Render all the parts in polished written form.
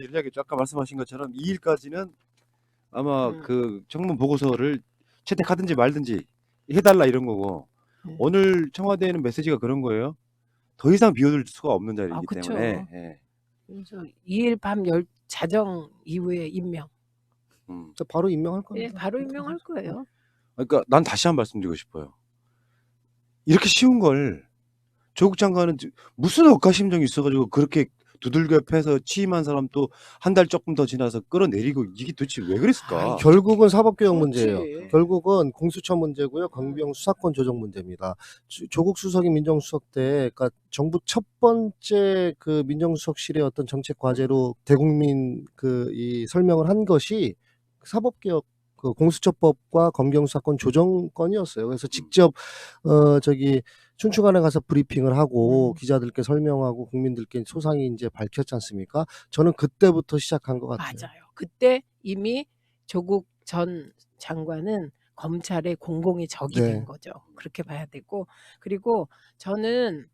이야기죠. 아까 말씀하신 것처럼 2일까지는 아마 음. 그 청문 보고서를 채택하든지 말든지 해달라 이런 거고, 오늘 청와대에는 메시지가 그런 거예요. 더 이상 비워둘 수가 없는 자리이기 그쵸. 때문에. 예. 그래서 2일 밤 자정 이후에 임명. 바로 임명할 예, 겁니다. 바로 임명할 거예요. 그러니까 난 다시 한 번 말씀드리고 싶어요. 이렇게 쉬운 걸 조국 장관은 무슨 억하심정이 있어가지고 그렇게 두들겨 패서 취임한 사람 또 한 달 조금 더 지나서 끌어내리고, 이게 도대체 왜 그랬을까? 결국은 사법개혁 그렇지. 문제예요. 결국은 공수처 문제고요. 검경 수사권 조정 문제입니다. 조국 수석이 민정수석 때, 그러니까 정부 첫 번째 그 민정수석실의 어떤 정책 과제로 대국민 이 설명을 한 것이 사법개혁 그 공수처법과 검경 수사권 조정권이었어요. 그래서 직접 춘추관에 가서 브리핑을 하고 기자들께 설명하고 국민들께 소상히 이제 밝혔지 않습니까? 저는 그때부터 시작한 것 같아요. 맞아요. 그때 이미 조국 전 장관은 검찰의 공공의 적이 된 거죠. 그렇게 봐야 되고, 그리고 저는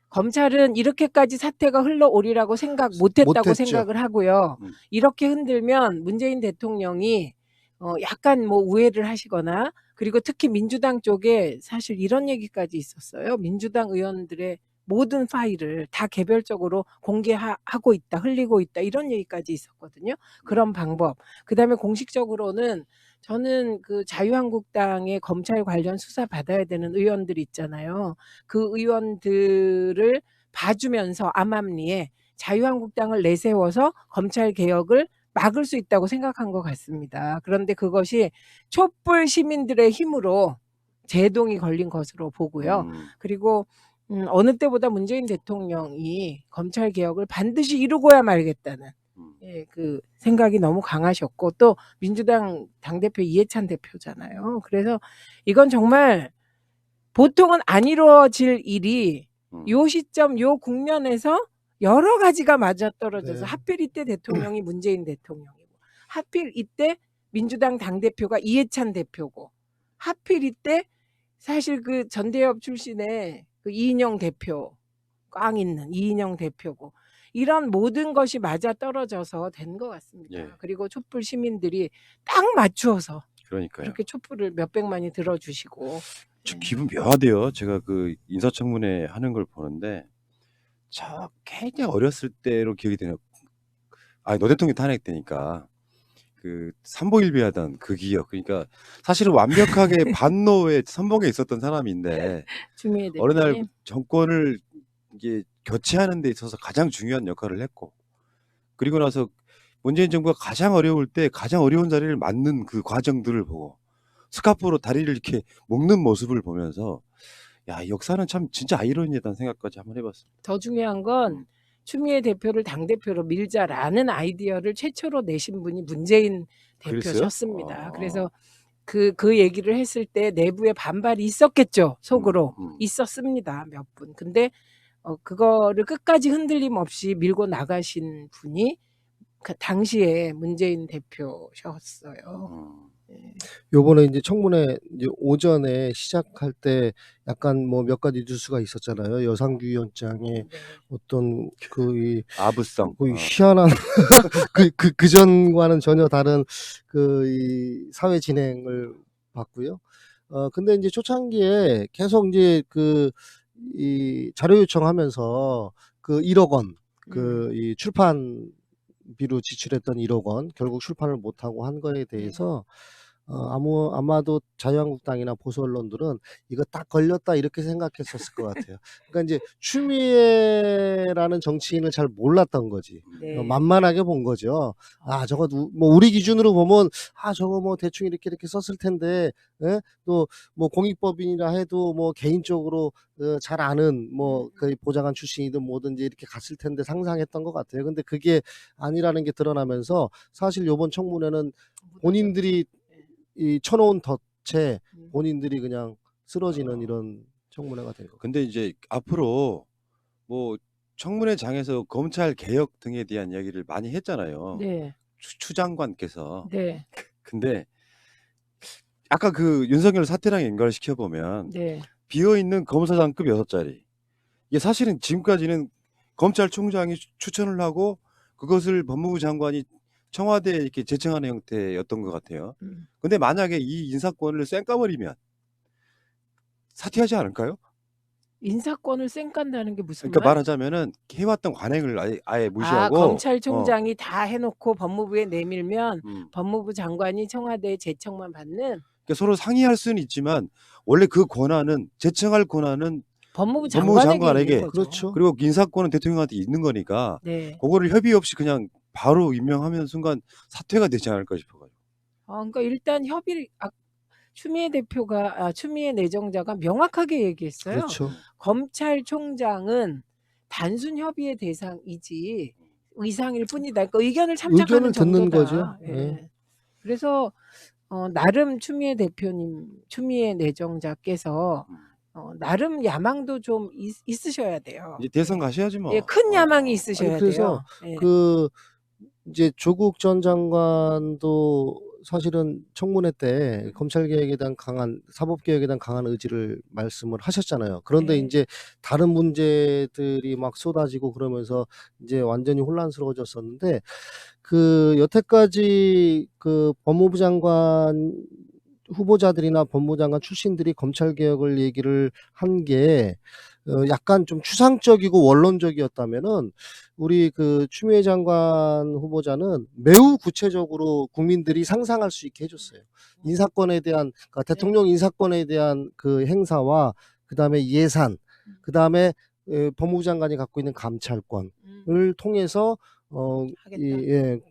검찰은 이렇게까지 사태가 흘러오리라고 생각 못했다고 못했죠. 생각을 하고요. 이렇게 흔들면 문재인 대통령이 약간 뭐 우회를 하시거나, 그리고 특히 민주당 쪽에 사실 이런 얘기까지 있었어요. 민주당 의원들의 모든 파일을 다 개별적으로 공개하고 있다, 흘리고 있다, 이런 얘기까지 있었거든요. 그런 방법. 그다음에 공식적으로는 저는 그 자유한국당의 검찰 관련 수사 받아야 되는 의원들 있잖아요. 그 의원들을 봐주면서 암암리에 자유한국당을 내세워서 검찰 개혁을 막을 수 있다고 생각한 것 같습니다. 그런데 그것이 촛불 시민들의 힘으로 제동이 걸린 것으로 보고요. 그리고 어느 때보다 문재인 대통령이 검찰 개혁을 반드시 이루고야 말겠다는 그 생각이 너무 강하셨고, 또 민주당 당대표 이해찬 대표잖아요. 그래서 이건 정말 보통은 안 이루어질 일이 요 시점, 요 국면에서 여러 가지가 맞아떨어져서 하필 이때 대통령이 문재인 대통령이고, 하필 이때 민주당 당대표가 이해찬 대표고, 하필 이때 사실 그 전대협 출신의 그 이인영 대표, 꽝 있는 이인영 대표고, 이런 모든 것이 맞아떨어져서 된 것 같습니다. 그리고 촛불 시민들이 딱 맞추어서 그러니까요. 그렇게 촛불을 몇백만이 들어주시고. 저 기분 묘하대요. 제가 그 인사청문회 하는 걸 보는데 저 굉장히 어렸을 때로 기억이 되네요. 노 대통령 탄핵 때니까 그 삼보일비하던 그 기억. 그러니까 사실은 완벽하게 반노의 선봉에 있었던 사람인데 어느 날 정권을 이게 교체하는 데 있어서 가장 중요한 역할을 했고, 그리고 나서 문재인 정부가 가장 어려울 때 가장 어려운 자리를 맡는 그 과정들을 보고 스카프로 다리를 이렇게 묶는 모습을 보면서, 야, 역사는 참 진짜 아이러니하다는 생각까지 한번 해봤습니다. 더 중요한 건 추미애 대표를 당대표로 밀자라는 아이디어를 최초로 내신 분이 문재인 대표셨습니다. 그래서 그 얘기를 했을 때 내부에 반발이 있었겠죠. 속으로 있었습니다. 몇 분. 근데 그거를 끝까지 흔들림 없이 밀고 나가신 분이 그 당시에 문재인 대표셨어요. 요번에 이제 청문회 이제 오전에 시작할 때 약간 뭐 몇 가지 뉴스가 있었잖아요. 여상규 위원장의 어떤 이 아부성, 희한한 그 전과는 전혀 다른 이 사회 진행을 봤고요. 근데 이제 초창기에 계속 이제 이 자료 요청하면서 1억 원, 이 출판비로 지출했던 1억 원, 결국 출판을 못하고 한 거에 대해서 아마도 자유한국당이나 보수 언론들은 '이거 딱 걸렸다.' 이렇게 생각했었을 것 같아요. 그러니까 이제 추미애라는 정치인을 잘 몰랐던 거지. 만만하게 본 거죠. 저거 뭐 우리 기준으로 보면 저거 뭐 대충 이렇게 썼을 텐데, 예? 또 뭐 공익법인이라 해도 뭐 개인적으로 잘 아는 뭐 그 보좌관 출신이든 뭐든지 이렇게 갔을 텐데 상상했던 것 같아요. 근데 그게 아니라는 게 드러나면서 사실 요번 청문회는 본인들이 쳐놓은 덫에 본인들이 그냥 쓰러지는 이런 청문회가 된 거. 근데 이제 앞으로 뭐 청문회장에서 검찰 개혁 등에 대한 이야기를 많이 했잖아요. 추 장관께서. 근데 아까 그 윤석열 사태랑 연결시켜 보면 비어 있는 검사장급 6자리. 이게 사실은 지금까지는 검찰총장이 추천을 하고 그것을 법무부 장관이 청와대에 이렇게 제청하는 형태였던 것 같아요. 음. 근데 만약에 이 인사권을 쌩까버리면 사퇴하지 않을까요? 인사권을 쌩 깐다는 게 무슨 그러니까 말? 말하자면은 해왔던 관행을 아예 아, 무시하고 검찰총장이 다 해놓고 법무부에 내밀면 음. 법무부 장관이 청와대에 제청만 받는 그러니까 서로 상의할 수는 있지만 원래 그 권한은 제청할 권한은 법무부 법무부 장관에게 장관에게 있는 거죠. 그렇죠. 그리고 인사권은 대통령한테 있는 거니까 네. 그거를 협의 없이 그냥 바로 임명하면 순간 사퇴가 되지 않을까 싶어가지고. 그러니까 일단 추미애 내정자가 명확하게 얘기했어요. 그렇죠. 검찰총장은 단순 협의의 대상이지 의상일 뿐이다. 그러니까 의견을 참작하는 의견을 듣는 정도다. 거죠. 예. 예. 그래서 나름 추미애 내정자께서 나름 야망도 좀 있으셔야 돼요. 이제 대선 가셔야지 뭐. 예, 큰 야망이 있으셔야 아니, 그래서 돼요. 예. 그 이제 조국 전 장관도 사실은 청문회 때 검찰개혁에 대한 사법개혁에 대한 강한 의지를 말씀을 하셨잖아요. 그런데 네. 이제 다른 문제들이 막 쏟아지고 그러면서 이제 완전히 혼란스러워졌었는데 그 여태까지 그 법무부 장관 후보자들이나 법무부 장관 출신들이 검찰개혁을 얘기를 한 게 약간 좀 추상적이고 원론적이었다면은 우리 그 추미애 장관 후보자는 매우 구체적으로 국민들이 상상할 수 있게 해줬어요. 인사권에 대한, 그러니까 대통령 인사권에 대한 그 행사와 그다음에 예산, 그다음에 법무부 장관이 갖고 있는 감찰권을 통해서 하겠다.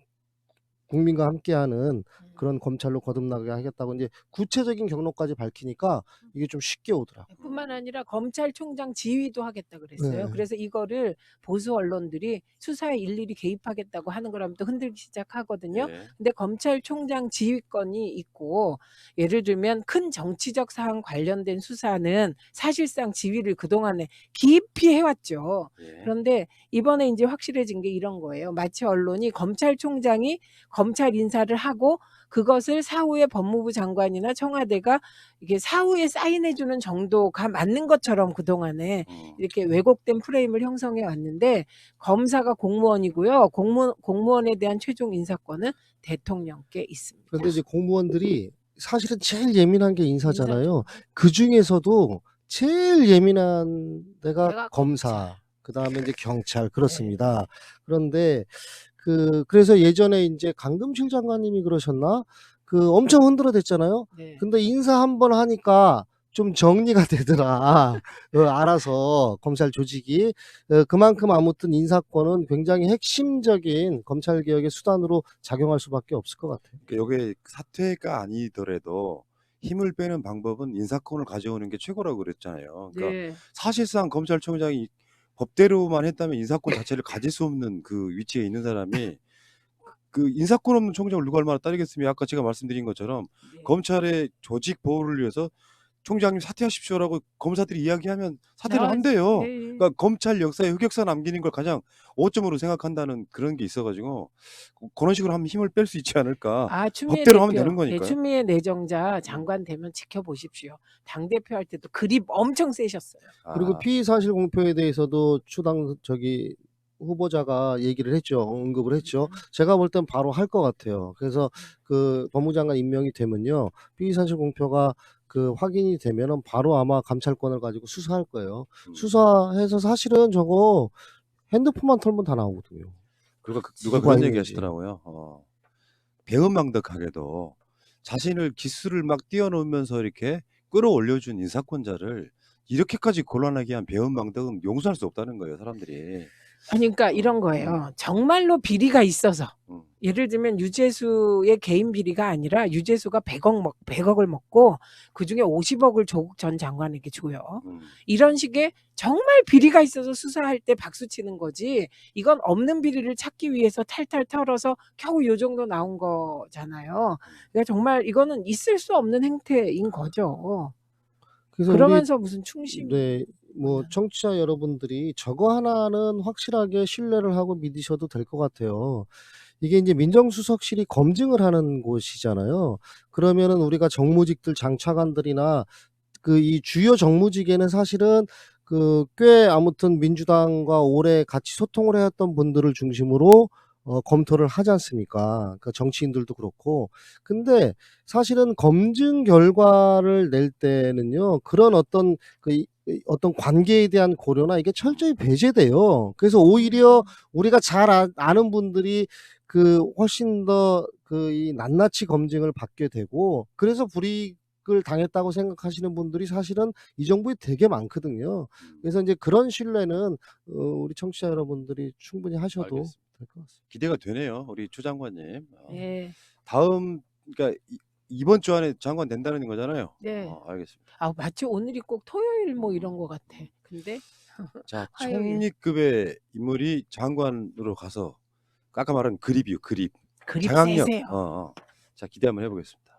국민과 함께하는 그런 검찰로 거듭나게 하겠다고 이제 구체적인 경로까지 밝히니까 이게 좀 쉽게 오더라고요. 뿐만 아니라 검찰총장 지휘도 하겠다 그랬어요. 네. 그래서 이거를 보수 언론들이 수사에 일일이 개입하겠다고 하는 거라면 또 흔들기 시작하거든요. 네. 근데 검찰총장 지휘권이 있고 예를 들면 큰 정치적 사안 관련된 수사는 사실상 지휘를 그동안에 깊이 해왔죠. 예. 그런데 이번에 이제 확실해진 게 이런 거예요. 마치 언론이 검찰총장이 검찰 인사를 하고 그것을 사후에 법무부 장관이나 청와대가 이게 사후에 사인해주는 정도가 맞는 것처럼 그동안에 이렇게 왜곡된 프레임을 형성해 왔는데 검사가 공무원이고요. 공무원에 대한 최종 인사권은 대통령께 있습니다. 그런데 이제 공무원들이 사실은 제일 예민한 게 인사잖아요. 인사죠. 그 중에서도 제일 예민한 데가 내가 검사, 그 다음에 이제 경찰, 그렇습니다. 그런데 그래서 예전에 이제 강금실 장관님이 그러셨나? 엄청 흔들어댔잖아요. 네. 근데 인사 한번 하니까 좀 정리가 되더라. 알아서 검찰 조직이. 그만큼 아무튼 인사권은 굉장히 핵심적인 검찰 개혁의 수단으로 작용할 수밖에 없을 것 같아요. 그러니까 이게 사퇴가 아니더라도 힘을 빼는 방법은 인사권을 가져오는 게 최고라고 그랬잖아요. 그러니까 네. 사실상 검찰총장이 법대로만 했다면 인사권 자체를 가질 수 없는 그 위치에 있는 사람이 그 인사권 없는 총장을 누가 얼마나 따르겠으며 아까 제가 말씀드린 것처럼 네. 검찰의 조직 보호를 위해서 총장님 사퇴하십시오라고 검사들이 이야기하면 사퇴를 한대요. 네. 그러니까 검찰 역사에 흑역사 남기는 걸 가장 오점으로 생각한다는 그런 게 있어가지고 그런 식으로 하면 힘을 뺄 수 있지 않을까. 법대로 하면 되는 거니까요. 추미애 내정자 장관 되면 지켜보십시오. 당대표 할 때도 그립 엄청 세셨어요. 그리고 피의 사실 공표에 대해서도 추당 후보자가 얘기를 했죠. 언급을 했죠. 제가 볼 땐 바로 할 것 같아요. 그래서 그 법무장관 임명이 되면요. 피의 사실 공표가 확인이 되면은 바로 아마 감찰권을 가지고 수사할 거예요. 수사해서 사실은 저거 핸드폰만 털면 다 나오거든요. 그리고 누가 그런 얘기 하시더라고요. 배은망덕하게도 자신을 기수를 막 뛰어넘으면서 이렇게 끌어올려준 인사권자를 이렇게까지 곤란하게 한 배은망덕은 용서할 수 없다는 거예요, 사람들이. 아니 그러니까 이런 거예요. 정말로 비리가 있어서 예를 들면 유재수의 개인 비리가 아니라 유재수가 100억을 먹고 그중에 50억을 조국 전 장관에게 줘요. 이런 식의 정말 비리가 있어서 수사할 때 박수치는 거지 이건 없는 비리를 찾기 위해서 탈탈 털어서 겨우 요 정도 나온 거잖아요. 그러니까 정말 이거는 있을 수 없는 행태인 거죠. 그래서 그러면서 무슨 충심 네, 뭐 청취자 여러분들이 저거 하나는 확실하게 신뢰를 하고 믿으셔도 될 것 같아요. 이게 이제 민정수석실이 검증을 하는 곳이잖아요. 그러면은 우리가 정무직들 장차관들이나 이 주요 정무직에는 사실은 꽤 아무튼 민주당과 오래 같이 소통을 해왔던 분들을 중심으로 검토를 하지 않습니까? 그러니까 정치인들도 그렇고. 근데 사실은 검증 결과를 낼 때는요, 그런 어떤 어떤 관계에 대한 고려나 이게 철저히 배제돼요. 그래서 오히려 우리가 잘 아는 분들이 훨씬 더 이 낱낱이 검증을 받게 되고, 그래서 불이익을 당했다고 생각하시는 분들이 사실은 이 정부에 되게 많거든요. 그래서 이제 그런 신뢰는 우리 청취자 여러분들이 충분히 하셔도 알겠습니다. 될 것 같습니다. 기대가 되네요, 우리 추 장관님. 네. 다음 그러니까 이번 주 안에 장관 된다는 거잖아요. 네. 알겠습니다. 아, 마치 오늘이 꼭 토요일 뭐 이런 것 같아. 근데 자, 화요일. 총리급의 인물이 장관으로 가서 아까 말한 그립이요, 그립. 그립 장악력. 세세요. 자, 기대 한번 해보겠습니다.